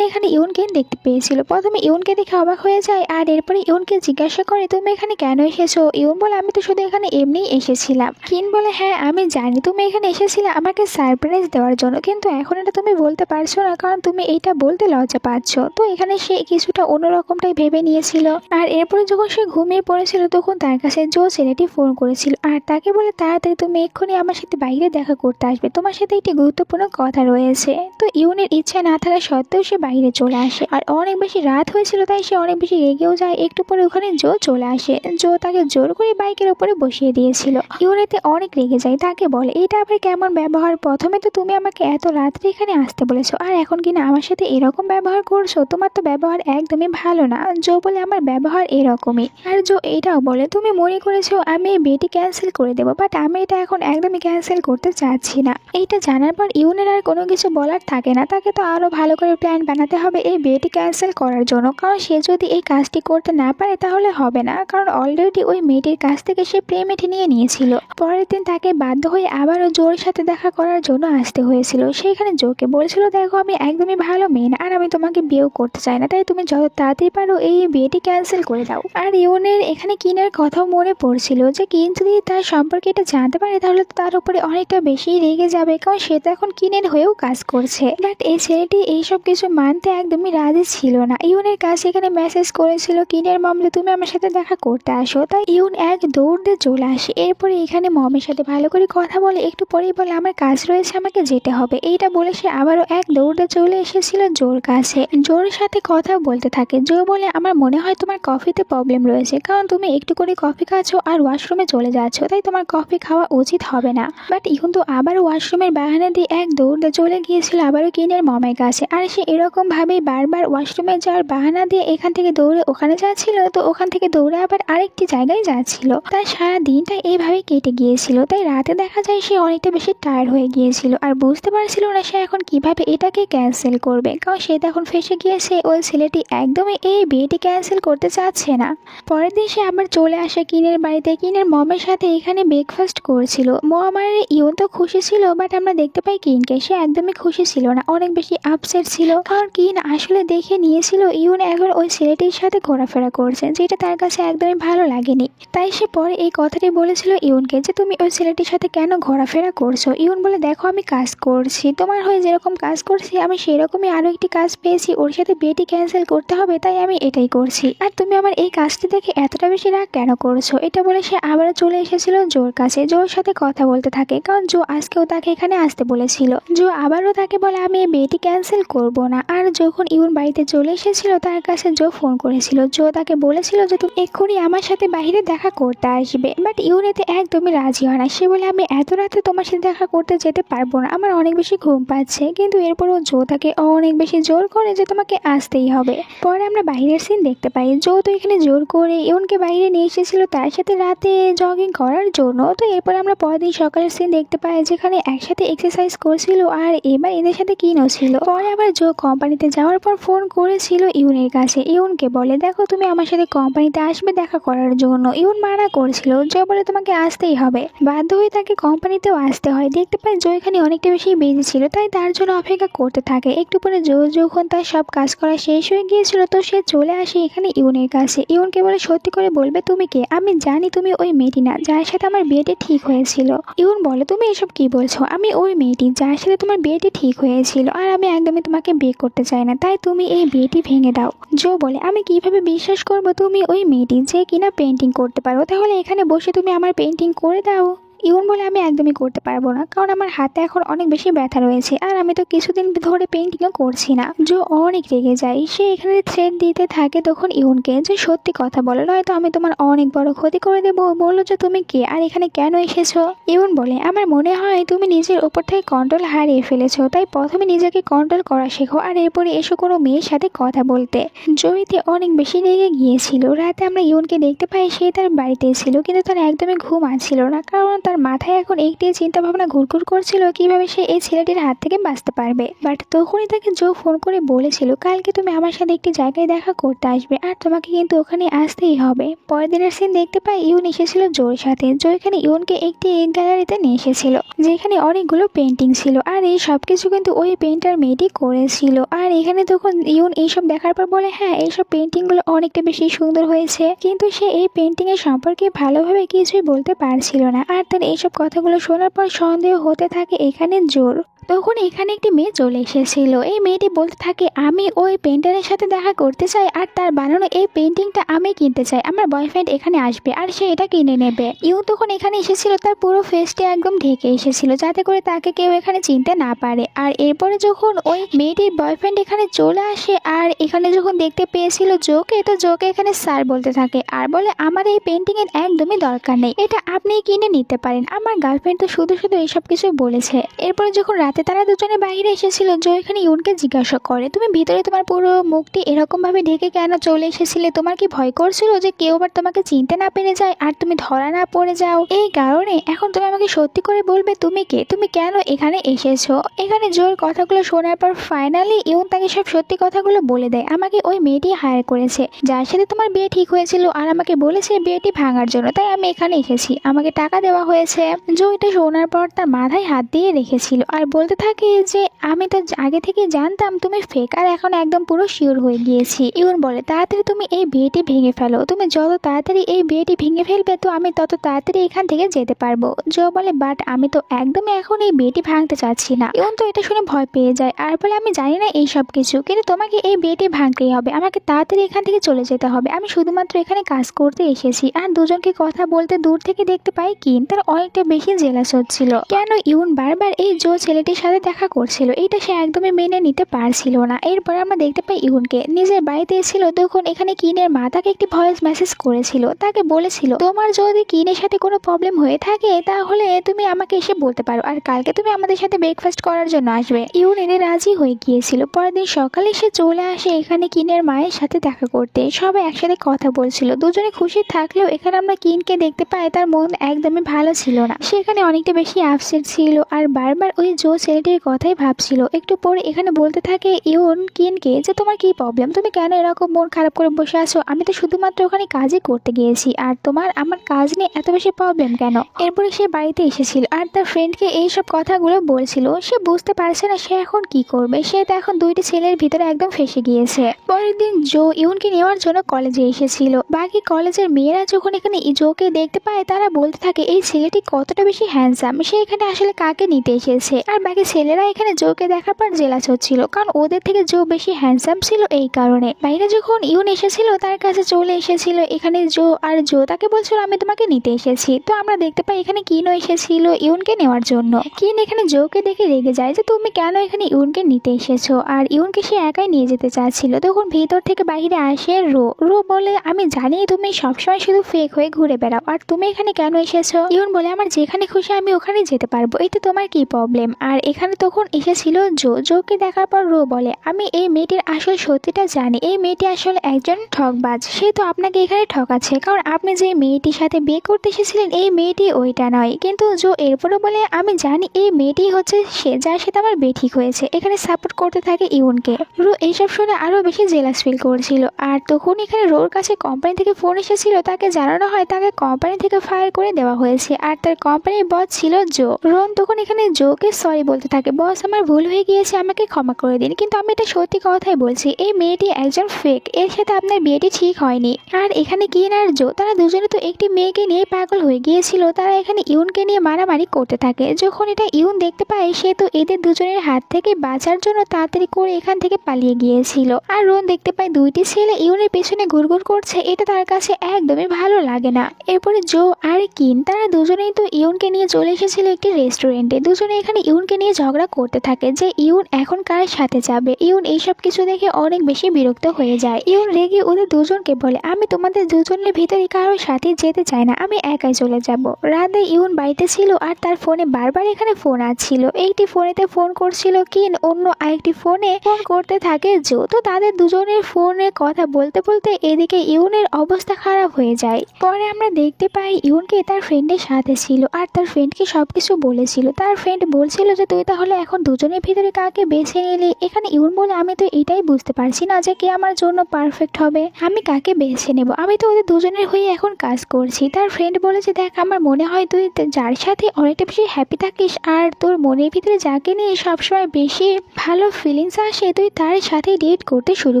এখানে ইউনকে দেখতে পেয়েছিল। প্রথমে ইউনকে দেখে অবাক হয়ে যায় আর এরপরে ইউনকে জিজ্ঞাসা করে তুমি এখানে কেন এসেছো। ইউন বলে আমি তো শুধু এখানে এমনিই এসেছিলাম। কিন বলে হ্যাঁ আমি জানি তুমি এখানে এসেছিলে আমাকে সারপ্রাইজ দেওয়ার জন্য, কিন্তু এখন এটা তুমি বলতে পারছো না কারণ তুমি এইটা বলতে লজ্জা পাচ্ছ। তো এখানে সে কিছুটা অন্যরকমটাই ভেবে নিয়েছিল। আর এরপরে যখন সে ঘুমিয়ে পড়েছিল তখন তার কাছে জো ছেলেটি ফোন করেছিল আর তাকে বলে তাড়াতাড়ি তুমি এক্ষুনি আমার সাথে বাইরে দেখা করতে আসবে, তোমার সাথে একটি গুরুত্বপূর্ণ কথা রয়েছে। তো ইউনের ইচ্ছা না থাকা সত্ত্বেও সে বাইরে চলে আসে আর অনেক বেশি রাত হয়েছিল তাই সে অনেক বেশি রেগেও যায়। একটু পরে ওখানে জো চলে আসে, জো তাকে জোর করে বাইকের উপরে বসিয়ে দিয়েছিল। ইউনেতে অনেক রেগে যায়, তাকে বলে এটা আবার কেমন ব্যবহার, প্রথমে তো তুমি আমাকে এত রাত্রে এখানে আসতে বলেছো আর এখন কিনা আমার সাথে এরকম ব্যবহার করছো, তোমার তো ব্যবহার একদমই ভালো না। জো বলে আমার ব্যবহার এরকমই। আর জো এটাও বলে তুমি মনে করেছো আমি এই বিয়েটি ক্যান্সেল করে দেবো, বাট আমি এটা এখন একদমই ক্যান্সেল করতে চাচ্ছি না। এইটা জানার পর ইউনের আর কোনো কিছু বলার থাকে না, তাকে তো আরো ভালো করে প্ল্যান বানাতে হবে এই বিয়েটি ক্যান্সেল করার জন্য, কারণ সে যদি এই কাজটি করতে না পারে তাহলে হবে না, কারণ অলরেডি ওই মেয়েটির কাছ থেকে সে প্রেমেটি নিয়ে নিয়েছিল। পরের দিন তাকে বাধ্য হয়ে আবারও জোর সাথে দেখা করার জন্য আসতে হয়েছিল। সেইখানে জোকে বলেছিল দেখো আমি একদমই ভালো মেয়ে না আর আমি তোমাকে বিয়েও করতে চাই না, তাই তুমি যত তাড়াতাড়ি পারো এই বিয়েটি ক্যান্সেল করে দাও। আর ইউনের এখানে কিনের কথাও মনে পড়ছিল যে কিন যদি তার সম্পর্কে এটা জানতে পারে তাহলে তো তার উপরে অনেকটা বেশি রেগে যাবে, কারণ সে তো এখন কিনের হয়েও কাজ করছে। বাট এই ছেলেটি এইসব কিছু মানতে একদমই রাজি ছিল না। ইউনের কাছে এখানে মেসেজ করেছিল কিনের মামলে তুমি আমার সাথে দেখা করতে আসো, তাই ইউন এক দৌড় দিয়ে চলে আসে। এরপরে এখানে মমের সাথে ভালো করে কথা বলে একটু পরেই বলে আমার কাজ রয়েছে আমাকে যেতে হবে। এইটা বলে সে আবারও এক দৌড়ে চলে এসেছিল জোর কাছে, জোর সাথে কথা বলতে থাকে। জো বলে আমার মনে হয় তোমার কফিতে প্রবলেম রয়েছে, কারণ তুমি একটু করে কফি খাচ্ছ আর ওয়াশরুমে চলে যাচ্ছ, তাই তোমার কফি খাওয়া উচিত হবে না। বাট ইউন তো আবার ওয়াশরুমের বাহানা দিয়ে এক দৌড়ে চলে গিয়েছিল আবারও কিনের মমের কাছে। আর সে এরকম ভাবেই বারবার ওয়াশরুমে যাওয়ার বাহানা দিয়ে এখান থেকে দৌড়ে ওখানে যাচ্ছিল, তো ওখান থেকে দৌড়ে আবার আরেকটি জায়গায় যাচ্ছিল। তার সারা দিনটা এইভাবে কেটে গিয়েছিল, তাই রাতে দেখা যায় সে অনেকটা বেশি টায়ার্ড হয়ে গিয়েছিল আর বুঝতে পারছিল না সে এখন কিভাবে এটাকে ক্যান্সেল করবে, কারণ সে তখন ফেসে গিয়েছে ওই ছেলেটি একদমই এই বিয়েটি ক্যান্সেল করতে চাচ্ছে না। পরের দিন সে আবার চলে আসে কিনের বাড়িতে, কিনের মমের সাথে এখানে ব্রেকফাস্ট করছিল। মম আর ইউন তো খুশি ছিল, বাট আমরা দেখতে পাই কিনকে সে একদমই খুশি ছিল না, অনেক বেশি আপসেট ছিল, কারণ কিন আসলে দেখে নিয়েছিল ইউন এখন ওই ছেলেটির সাথে ঘোরাফেরা করছে যেটা তার কাছে একদমই ভালো লাগেনি। তাই সে পরে এই কথাটি বলেছিল ইউনকে যে তুমি ওই ছেলেটির সাথে কেন ঘোরাফেরা করছো। ইউন বলে দেখো আমি কাজ করছি, তোমার হয়ে যেরকম কাজ করছি আমি সেরকমই আরো একটি কাজ পেয়েছি, ওর সাথে বিয়েটি ক্যান্সেল করতে হবে তাই আমি এটাই করছি, আর তুমি আমার এই কাজটি দেখে এতটা বেশি রাগ কেন করছো। এটা বলে সে আবারও চলে এসেছিল জোর কাছে, জোর সাথে কথা বলতে থাকে, কারণ জো আজকেও তাকে এখানে আসতে বলেছিল। জো আবারও তাকে বলে আমি এই বিয়েটি ক্যান্সেল করব না। আর যখন ইউন বাড়িতে চলে এসেছিল তার কাছে জো ফোন করেছিল, জো তাকে বলেছিল যে তুমি এক্ষুনি আমার সাথে বাইরে দেখা করতে আসবে, বাট ইউন এতে একদমই রাজি হয় না। সে বলে আমি এত রাতে তোমার সাথে দেখা করতে যেতে পারবো না, আমার অনেক বেশি ঘুম পাচ্ছে, কিন্তু এরপরও জো তাকে অনেক বেশি জোর করে যে তোমাকে আসতেই হবে। পরে আমরা বাইরের সিন দেখতে পাই, জো তো এখানে জোর করে ইউনকে বাইরে নিয়ে এসেছিল তার সাথে রাতে জগিং করার জন্য। তো এরপরে আমরা পরের দিন সকালের সিন দেখতে পাই যেখানে একসাথে এক্সারসাইজ করছিল আর এবার এদের সাথে কিনও ছিল। পরে আবার জো কোম্পানিতে যাওয়ার পর ফোন করেছিল ইউনের কাছে, ইউনকে বলে দেখো তুমি আমার সাথে কোম্পানিতে আসবে দেখা করার জন্য। ইউন মানা করেছিল, জো বলে তোমাকে আসতেই হবে, বাধ্য হয়ে তাকে কোম্পানিতেও আসতে হয়। দেখতে পাই জো এখানে অনেকটা বেশি বিজি ছিল, তাই তার জন্য অপেক্ষা করতে থাকে। একটু পরে জো যখন তার সব কাজ করা শেষ হয়ে গিয়েছিল তো সে চলে আসে এখানে ইউনের কাছে। ইউনকে বলে সত্যি করে বলবে তুমি কে, আমি জানি তুমি ওই মেয়েটি না যার সাথে আমার বিয়েটি ঠিক হয়েছিল। ইউন বলে তুমি এসব কি বলছো, আমি ওই মেয়েটি যার সাথে তোমার বিয়েটি ঠিক হয়েছিল আর আমি একদমই তোমাকে বিয়ে করতে চাই না, তাই তুমি এই বিয়েটি ভেঙে দাও। জো বলে আমি কিভাবে বিশ্বাস করবো তুমি ওই মেয়েটি যে কিনা পেন্টিং করতে পারো, তাহলে এখানে বসে তুমি আমার পেন্টিং করে দাও। ইউন বলে আমি একদমই করতে পারবো না, কারণ আমার হাতে এখন অনেক বেশি ব্যথা রয়েছে আর আমি তো কিছুদিন ধরে পেন্টিংও করছি না। জো অনেক রেগে যায়, সে এখানে থ্রেট দিতে থাকে তখন ইউনকে যে সত্যি কথা বলো, নয়তো আমি তোমার অনেক বড় ক্ষতি করে দেবো। বললো যে তুমি কে আর এখানে কেন এসেছো। ইউন বলে আমার মনে হয় তুমি নিজের ওপর থেকে কন্ট্রোল হারিয়ে ফেলেছো, তাই প্রথমে নিজেকে কন্ট্রোল করা শেখো আর এরপরে এসো কোনো মেয়ের সাথে কথা বলতে। জয়িতে অনেক বেশি রেগে গিয়েছিল। রাতে আমরা ইউনকে দেখতে পাই সে তার বাড়িতে ছিল, কিন্তু তার একদমই ঘুম আসছিল না, কারণ তার মাথায় এখন একটি চিন্তা ভাবনা ঘুরঘুর করছিল কিভাবে সে এই ছেলেটির হাত থেকে বাঁচতে পারবে। বাট তখনই তাকে জো ফোন করে বলেছিল কালকে তুমি আমার সাথে একটি জায়গায় দেখা করতে আসবে আর তোমাকে কিন্তু ওখানে আসতেই হবে। পরের দিনের সিন দেখতে পাই ইউন এসেছিল জোর সাথে। জো এখানে ইউনকে একটি গ্যালারিতে নিয়ে এসেছিল যেখানে অনেকগুলো পেন্টিং ছিল আর এই সবকিছু কিন্তু ওই পেন্টার মেয়েটি করেছিল। আর এখানে তখন ইউন এইসব দেখার পর বলে হ্যাঁ এইসব পেন্টিং গুলো অনেকটা বেশি সুন্দর হয়েছে, কিন্তু সে এই পেন্টিং এর সম্পর্কে ভালোভাবে কিছুই বলতে পারছিল না। আর তার এইসব কথাগুলো শোনার পর সন্দেহ হতে থাকে এখানে জোর। তখন এখানে একটি মেয়ে চলে এসেছিল। এই মেয়েটি বলতে থাকে আমি ওই পেন্টারের সাথে দেখা করতে চাই আর তার বানানো এই পেন্টিংটা আমি কিনতে চাই, আমার বয়ফ্রেন্ড এখানে আসবে আর সে এটা কিনে নেবে। ইউন তখন এখানে এসেছিল, তার পুরো ফেসটি একদম ঢেকে এসেছিল যাতে করে তাকে কেউ এখানে চিনতে না পারে। আর এরপরে যখন ওই মেয়েটির বয়ফ্রেন্ড এখানে চলে আসে আর এখানে যখন দেখতে পেয়েছিল জোকে, তো জোকে এখানে স্যার বলতে থাকে আর বলে আমার এই পেন্টিং এর একদমই দরকার নেই, এটা আপনি কিনে নিতে পারেন, আমার গার্লফ্রেন্ড তো শুধু শুধু এইসব কিছু বলেছে। এরপরে যখন রাতে তারা দুজনে বাইরে এসেছিল জো এখানে ইউনকে জিজ্ঞাসা করে তুমি ভিতরে তোমার পুরো মুখটি এরকম ভাবে ঢেকে কেন চলে এসেছিলে, তোমার কি ভয় করছিল যে কেউ আবার তোমাকে চিনতে না পেরে যায় আর তুমি ধরা না পড়ে যাও? এই কারণে এখন তুমি আমাকে সত্যি করে বলবে তুমি কে, তুমি কেন এখানে এসেছো। এখানে জোর কথাগুলো শোনার পর ফাইনালি ইউন তাকে সব সত্যি কথাগুলো বলে দেয়। আমাকে ওই মেয়েটি হায়ার করেছে যার সাথে তোমার বিয়ে ঠিক হয়েছিল আর আমাকে বলেছে বিয়েটি ভাঙার জন্য, তাই আমি এখানে এসেছি, আমাকে টাকা দেওয়া হয়েছে। জো এটা শোনার পর তার মাথায় হাত দিয়ে রেখেছিল আর বলতে থাকে যে আমি তো আগে থেকে জানতাম তুমি ফেক আর এখন একদম পুরো শিওর হয়ে গিয়েছি। ইউন বলে তাড়াতাড়ি তুমি এই বিয়েটি ভেঙে ফেলো, তুমি যত তাড়াতাড়ি এই বিয়েটি ভেঙে ফেলবে তো আমি তত তাড়াতাড়ি এখান থেকে যেতে পারবো। জো বলে বাট আমি তো একদমই এখন এই বিয়েটি ভাঙতে চাচ্ছি না। ইউন তো এটা শুনে ভয় পেয়ে যায় আর বলে আমি জানি না এই সব কিছু, কিন্তু তোমাকে এই বিয়েটি ভাঙতেই হবে, আমাকে তাড়াতাড়ি এখান থেকে চলে যেতে হবে, আমি শুধুমাত্র এখানে কাজ করতে এসেছি। আর দুজনকে কথা বলতে দূর থেকে দেখতে পাই কিন তার অনেকটা বেশি জেলাস হচ্ছিল কেন ইউন বারবার এই জো ছেলেটির সাথে দেখা করছিল, এটা সে একদমই মেনে নিতে পারছিল না। এরপর আমরা দেখতে পাই ইউনকে নিজের বাড়িতে এসেছিল, তখন এখানে কিনের মা তাকে একটি ভয়েস মেসেজ করেছিল, তাকে বলেছিল তোমার যদি কিনের সাথে কোনো প্রবলেম হয়ে থাকে তাহলে তুমি আমাকে এসে বলতে পারো আর কালকে তুমি আমাদের সাথে ব্রেকফাস্ট করার জন্য আসবে। ইউন এনে রাজি হয়ে গিয়েছিল। পরের দিন সকালে সে চলে আসে এখানে কিনের মায়ের সাথে দেখা করতে, সবাই একসাথে কথা বলছিল, দুজনে খুশি থাকলেও এখানে আমরা কিনকে দেখতে পাই তার মন একদমই ভালো ছিল না, সেখানে অনেকটা বেশি আপসেট ছিল আর বারবার ওই জো ছেলেটির কথাই ভাবছিল। একটু পরে এখানে বলতে থাকে ইউন কিনকে যে তোমার কি প্রবলেম, তুমি কেন এরকম মন খারাপ করে বসে আছো, আমি তো শুধুমাত্র ওখানে কাজই করতে গিয়েছি আর তোমার আমার কাজ নিয়ে এত বেশি প্রবলেম কেন। এরপরে সে বাড়িতে এসেছিল আর তার ফ্রেন্ডকে এইসব কথাগুলো বলছিল, সে বুঝতে পারছে না সে এখন কি করবে, সে তো এখন দুইটি ছেলের ভিতরে একদম ফেসে গিয়েছে। পরের দিন জো ইউনকে নেওয়ার জন্য কলেজে এসেছিল। বাকি কলেজের মেয়েরা যখন এখানে জোকে দেখতে পায় তারা বলতে থাকে এই ছেলেটি কতটা বেশি হ্যান্ডসাম, সে এখানে আসলে কাকে নিতে এসেছে। আর বাকি ছেলেরা এখানে জোকে দেখার পর জেলাস হচ্ছিল, কারণ ওদের থেকে জো বেশি হ্যান্ডসাম ছিল। এই কারণে বাইরে যখন ইউন এসেছিল তার কাছে চলে এসেছিল এখানে জো, আর জো তাকে বলছিল আমি তোমাকে নিতে এসেছি। তো আমরা দেখতে পাই এখানে কিনও এসেছিল ইউনকে নেওয়ার জন্য। কিন এখানে জোকে দেখে রেগে যায় যে তুমি কেন এখানে ইউনকে নিতে এসেছো, আর ইউনকে সে একাই নিয়ে যেতে চাচ্ছিল। তখন ভিতর থেকে বাইরে আসে রো। রো বলে আমি জানি তুমি সবসময় শুধু ফেক হয়ে ঘুরে বেড়াও, আর তুমি এখানে কেন এসেছো। ইউন বলে আমার যেখানে খুশি আমি ওখানে যেতে পারবো, এতে তোমার কি প্রবলেম। আর এখানে তখন এসেছিল জো। জোকে দেখার পর রো বলে আমি এই মেয়েটির আসল সত্যিটা জানি, এই মেয়েটি আসলে একজন ঠকবাজ, সে তো আপনাকে এখানে ঠকাচ্ছে, কারণ আপনি যে মেয়েটির সাথে বিয়ে করতে এসেছিলেন এই মেয়েটি ওইটা নয়। কিন্তু জো এরপরে বলে আমি জানি এই মেয়েটি হচ্ছে সে যার সাথে আমার বিয়ে ঠিক হয়েছে, এখানে সাপোর্ট করতে থাকে ইউনকে। রো এইসব শুনে আরো বেশি জেলাস ফিল করছিল। আর তখন এখানে রোর কাছে কোম্পানি থেকে ফোন এসেছিল, তাকে জানানো হয় তাকে কোম্পানি থেকে ফায়ার করে দেওয়া হয়েছে আর তার কোম্পানির বস ছিল জো। রোন তখন এখানে জোকে সরি বলতে থাকে, বস আমার ভুল হয়ে গিয়েছে, আমাকে ক্ষমা করে দিন, কিন্তু আমি এটা সত্যি কথাই বলছি, এই মেয়েটি একজন ফেক, এর সাথে আপনার বিয়েটি ঠিক হয়নি। আর এখানে কিন আর জো তারা দুজনে তো একটি মেয়েকে নিয়ে পাগল হয়ে গিয়েছিল। তারা এখানে ইউনকে নিয়ে মারামারি করতে থাকে। যখন এটা ইউন দেখতে পায়, সে তো এদের দুজনের হাত থেকে বাঁচার জন্য তাড়াতাড়ি করে এখান থেকে পালিয়ে গিয়েছিল। আর রোন দেখতে পায় দুইটি ছেলে ইউনের পেছনে ঘুরঘুর করছে, এটা তার কাছে একদমই ভালো লাগে না। এরপরে জো আর কিন তারা দুজনেই তো ইউনকে নিয়ে চলে এসেছিল একটি রেস্টুরেন্টে। দুজনে এখানে ইউনকে নিয়ে ঝগড়া করতে থাকে যে ইউন এখন কার সাথে যাবে। ইউন এইসব কিছু দেখে অনেক বেশি বিরক্ত হয়ে যায়। ইউন রেগে ওদের দুজনকে বলে, আমি তোমাদের দুজনের ভিতরে কারোর সাথে যেতে চাই না, আমি একাই চলে যাব। রাতে ইউন বাড়িতে ছিল আর তার ফোনে বারবার এখানে ফোন আসছিল। একটি ফোনেতে ফোন করছিল কিন, অন্য আরেকটি ফোনে ফোন করতে থাকে জো। তো তাদের দুজনের ফোনে কথা বলতে বলতে এদিকে ইউনের অবস্থা খারাপ হয়ে যায়। পরে আমরা দেখতে পাই ইউনকে তার ফ্রেন্ডের সাথে ছিল আর তার ফ্রেন্ডকে সবকিছু বলেছিল। তার ফ্রেন্ড বলছিল যে তুই তাহলে এখন দুজনের ভিতরে কাকে বেছে নিলি। এখানে ইউন বলে, আমি তো এটাই বুঝতে পারছি না যে কে আমার জন্য পারফেক্ট হবে, আমি কাকে বেছে নেব, আমি তো ওদের দুজনের হয়ে এখন কাজ করছি। তার ফ্রেন্ড বলেছে, দেখ আমার মনে হয় তুই যার সাথে অনেকটা বেশি হ্যাপি থাকিস আর তোর মনের ভিতরে যাকে নিয়ে সবসময় বেশি ভালো ফিলিংস আসে, তুই তার সাথে ডেট করতে শুরু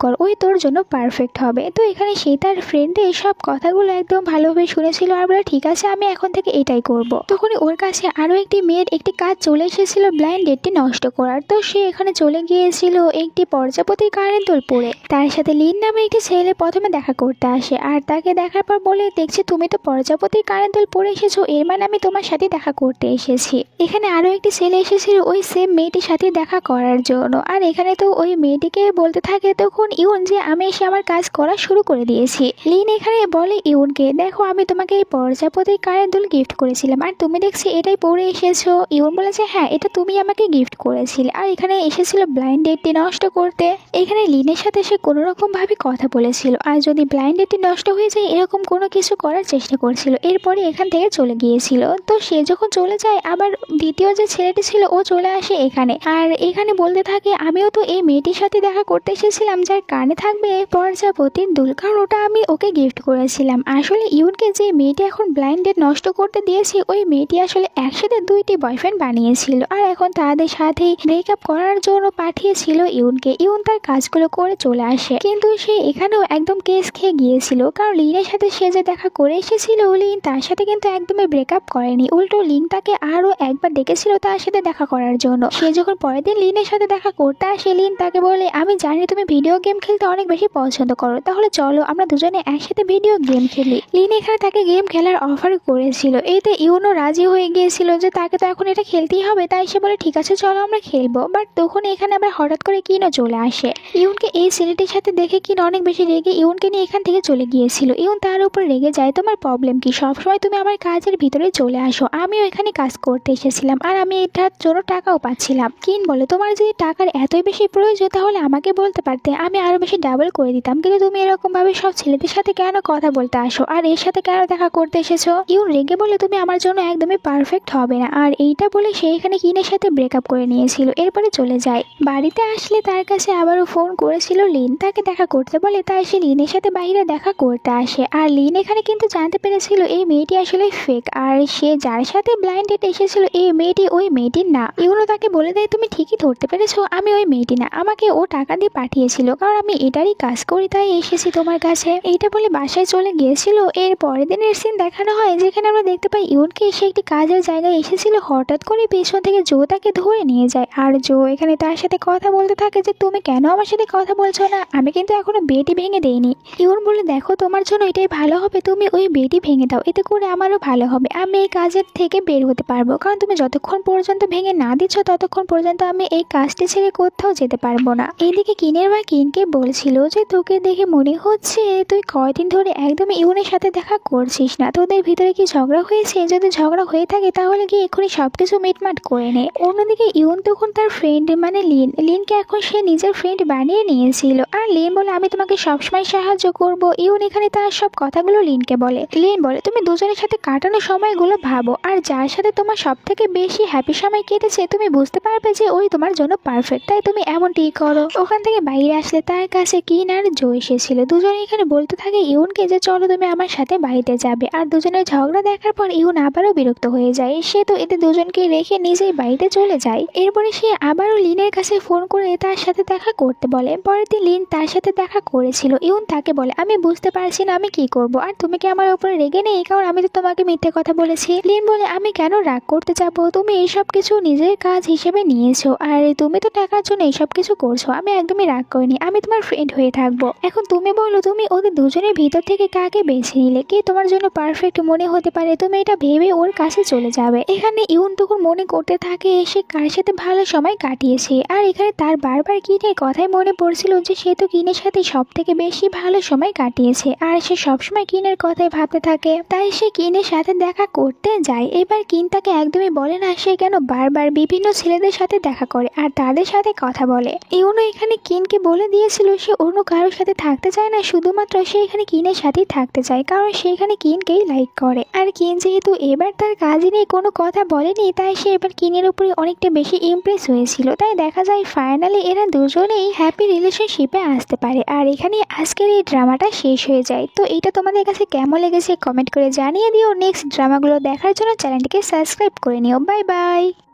কর, ওই তোর জন্য পারফেক্ট হবে। তো এখানে সে তার ফ্রেন্ডের সব কথাগুলো একদম ভালোভাবে শুনেছিল আর বলে, ঠিক আছে আমি এখন থেকে এটাই করব। তখনই ওর কাছে আরো একটি মেয়ের একটি কাজ চলে এসেছিল ব্লাইন্ড ডেটটি নষ্ট করার। তো সে এখানে চলে গিয়েছিল একটি প্রজাপতির কারেন্ট দোল পরে। তার সাথে লিন নামে একটি ছেলে প্রথমে দেখা করতে আসে আর তাকে দেখার পর বলে, দেখছি তুমি তো প্রজাপতির কারেন্ট দোল পরে এসেছো, এর মানে আমি তোমার সাথে দেখা করতে এসেছি। এখানে আরো একটি ছেলে এসেছিল ওই সেম মেয়েটির সাথে দেখা করার জন্য। আর এখানে তো ওই মেয়েটিকে বলতে থাকে তখন ইউন যে আমি এসে আমার কাজ করা শুরু করে দিয়েছি। লিন এখানে বলে ইউনকে, দেখো আমি তোমাকে এই প্রজাপতির কারেন্ট দোল গিফট করেছিলাম আর তুমি দেখছি এটাই পরে এসেছো। ইউন বলেছে, হ্যাঁ এটা তুমি আমাকে গিফট করেছিলে, আর এখানে এসেছিল ব্লাইন্ড ডেটটি নষ্ট করতে। এখানে লিনের সাথে সে কোনো রকম ভাবে কথা বলেছিল আর যদি ব্লাইন্ড ডেটটি নষ্ট হয়ে যায় এরকম কোনো কিছু করার চেষ্টা করছিল। এরপরে এখান থেকে চলে গিয়েছিল। তো সে যখন চলে যায় আবার দ্বিতীয় যে ছেলেটি ছিল ও চলে আসে এখানে আর এখানে বলতে থাকে, আমিও তো এই মেয়েটির সাথে দেখা করতে এসেছিলাম যার কানে থাকবে প্রজাপতির দুল, কারণ ওটা আমি ওকে গিফট করেছিলাম। আসলে ইউনকে যে মেয়েটি এখন ব্লাইন্ড ডেট নষ্ট করতে দিয়েছি ওই মেয়েটি আসলে একসাথে দুইটি বয়ফ্রেন্ড বানিয়েছিল আর এখন তাদের সাথে ব্রেকআপ করার জন্য পাঠিয়েছিল ইউনকে। ইউন তার কাজগুলো করে চলে আসে, কিন্তু সে এখানেও একদম কেস খেয়ে গিয়েছিল, কারণ লিনের সাথে সে যে দেখা করে এসেছিল লিন তার সাথে কিন্তু একদমই ব্রেকআপ করেনি, উল্টো লিন তাকে আরো একবার ডেকেছিল তার সাথে দেখা করার জন্য। সে যখন পরের দিন লিনের সাথে দেখা করতে আসে লিন তাকে বলে, আমি জানি তুমি ভিডিও গেম খেলতে অনেক বেশি পছন্দ করো, তাহলে চলো আমরা দুজনে একসাথে ভিডিও গেম খেলি। লিন এখানে তাকে গেম খেলার অফার করেছিল, এতে ইউনও রাজি হয়ে গিয়েছিল যে তাকে তো এখন এটা খেলতেই হবে, তাই সে বলে ঠিক আছে চলো আমরা খেলবো। বাট তখন এখানে আবার হঠাৎ করে কিনও চলে আসে। ইউনকে এই ছেলেটির সাথে দেখে কিন অনেক বেশি রেগে ইউনকে নিয়ে এখান থেকে চলে গিয়েছিল। ইউন তার উপর রেগে যায়, তোমার প্রবলেম কি, সবসময় তুমি আমার কাজের ভিতরে চলে আসো, আমিও এখানে কাজ করতে এসেছিলাম আর আমি এটার জন্য টাকাও পাচ্ছিলাম। কিন বলে, তোমার যদি টাকার এতই বেশি প্রয়োজন তাহলে আমাকে বলতে পারতে, আমি আরো বেশি ডাবল করে দিতাম, কিন্তু তুমি এরকম ভাবে সব ছেলেদের সাথে কেন কথা বলতে আসো আর এর সাথে কেন দেখা করতে এসেছো। ইউন রেগে বলে, তুমি আমার জন্য একদমই পারফেক্ট হবে না, আর এইটা বলে সে এখানে কিনের সাথে ব্রেকআপ করে নিয়েছিল। এরপরে চলে যায়। বাড়িতে আসলে তার কাছে আবারও ফোন করেছিল লিন, তাকে দেখা করতে বলে, তাই সে লিনের সাথে বাইরে দেখা করতে আসে। আর লিন এখানে কিন্তু জানতে পেরেছিল এই মেয়েটি আসলে ফেক, আর সে যার সাথে ব্লাইন্ড ডেট এসেছিল এই মেয়েটি ওই মেয়েটির না। ইউনও তাকে বলে দেয়, তুমি ঠিকই ধরতে পেরেছো, আমি ওই মেয়েটি না, আমাকে ও টাকা দিয়ে পাঠিয়েছিল, কারণ আমি এটারই কাজ করি তাই এসেছি তোমার কাছে। এইটা বলে বাসায় চলে গিয়েছিল। এর পরের দিনের সিন দেখানো হয় যেখানে আমরা দেখতে পাই ইউনকে এসে একটি কাজের জায়গায় এসেছিল, হঠাৎ করে পেছন থেকে জো তাকে ধরে নিয়ে যায় আর জো এখানে তার সাথে কথা বলতে থাকে যে তুমি কেন আমার সাথে কথা বলছো না, আমি কিন্তু এখনো বেডই ভেঙে দেইনি। ইউন বলে, দেখো তোমার জন্য এটাই ভালো হবে, তুমি ওই বেডই ভেঙে দাও, এতে করে আমারও ভালো হবে, আমি এই কাজের থেকে বের হতে পারবো, কারণ তুমি যতক্ষণ পর্যন্ত ভেঙে না দিচ্ছ ততক্ষণ পর্যন্ত আমি এই কাজটি ছেড়ে কোথাও যেতে পারবো না। এইদিকে কিনের মা কিনকে বলছিল যে তোকে দেখে মনে হচ্ছে তুই কয়দিন ধরে একদমই ইউনের সাথে দেখা করছিস না, তোদের ভিতরে কি ঝগড়া হয়েছে, যদি ঝগড়া হয়ে থাকে তাহলে কি এখনই সবকিছু মিটমাট করে নে। অন্যদিকে ইউন তখন তার ফ্রেন্ড মানে লিনকে এখন সে নিজের ফ্রেন্ড বানিয়ে নিয়েছিল আর লিন বলে, আমি তোমাকে সবসময় সাহায্য করব। ইউন এখানে তার সব কথাগুলো লিনকে বলে। লিন বলে, তুমি দুজনের সাথে কাটানো সময়গুলো ভাবো আর যার সাথে তোমার সব থেকে বেশি হ্যাপি সময় কেটেছে তুমি বুঝতে পারবে যে ওই তোমার জন্য পারফেক্ট, তাই তুমি এমনটি করো। ওখান থেকে বাইরে আসলে তার কাছে কিন আর জো এসেছিল। দুজনে এখানে বলতে থাকে ইউনকে যে চলো তুমি আমার সাথে বাড়িতে যাবে, আর দুজনের ঝগড়া দেখার পর ইউন আবারও বিরক্ত হয়ে যায়। সে তো এতে দুজনকে রেখে নিজেই বাড়ি বাড়িতে চলে যায়। এরপরে সে আবারও লিনের কাছে ফোন করে তার সাথে দেখা করতে বলে। পরের দিন লিন তার সাথে দেখা করেছিল। ইউন তাকে বলে, আমি বুঝতে পারছি না আমি কি করব, আর তুমি কি আমার উপরে রেগে নেই? কারণ আমি তো তোমাকে মিথ্যে কথা বলেছি। লিন বলে, আমি কেন রাগ করতে যাবো? তুমি এইসব কিছু নিজের কাজ হিসেবে নিয়েছো, আর তুমি তো টাকার জন্য এইসব কিছু করছো। আমি একদমই রাগ করিনি, আমি তোমার ফ্রেন্ড হয়ে থাকবো। এখন তুমি বলো, তুমি ওদের দুজনের ভিতর থেকে কাকে বেছে নিলে? কে তোমার জন্য পারফেক্ট মনে হতে পারে? তুমি এটা ভেবে ওর কাছে চলে যাবে। এখানে ইউন তখন মনে করতে থাকে সে কার সাথে ভালো সময় কাটিয়েছে, আর এখানে তার বারবার কিনের কথাই মনে পড়ছিল যে সে তো কিনের সাথে সব থেকে বেশি ভালো সময় কাটিয়েছে, আর সে সবসময় কিনের কথাই ভাবতে থাকে। তাই সে কিনের সাথে দেখা করতে যায়। এবার কিন তাকে একদমই বলে না সে কেন বারবার বিভিন্ন ছেলেদের সাথে দেখা করে আর তাদের সাথে কথা বলে। ইউনো এখানে কিনকে বলে দিয়েছিল সে অন্য কারোর সাথে থাকতে চায় না, শুধুমাত্র সে এখানে কিনের সাথেই থাকতে চায়, কারণ সে এখানে কিনকেই লাইক করে। আর কিন যেহেতু এবার তার কাজে নিয়ে কোনো কথা বলেনি, তাই সে এবার কিনের উপরে অনেকটা বেশি ইমপ্রেস হয়েছিল। তাই দেখা যায় ফাইনালি এরা দুজনেই হ্যাপি রিলেশনশিপে আসতে পারে। আর এখানে আজকের এই ড্রামাটা শেষ হয়ে যায়। তো এটা তোমাদের কাছে কেমন লেগেছে কমেন্ট করে জানিয়ে দিও। নেক্সট ড্রামাগুলো দেখার জন্য চ্যানেলটিকে সাবস্ক্রাইব করে নিও। Bye bye.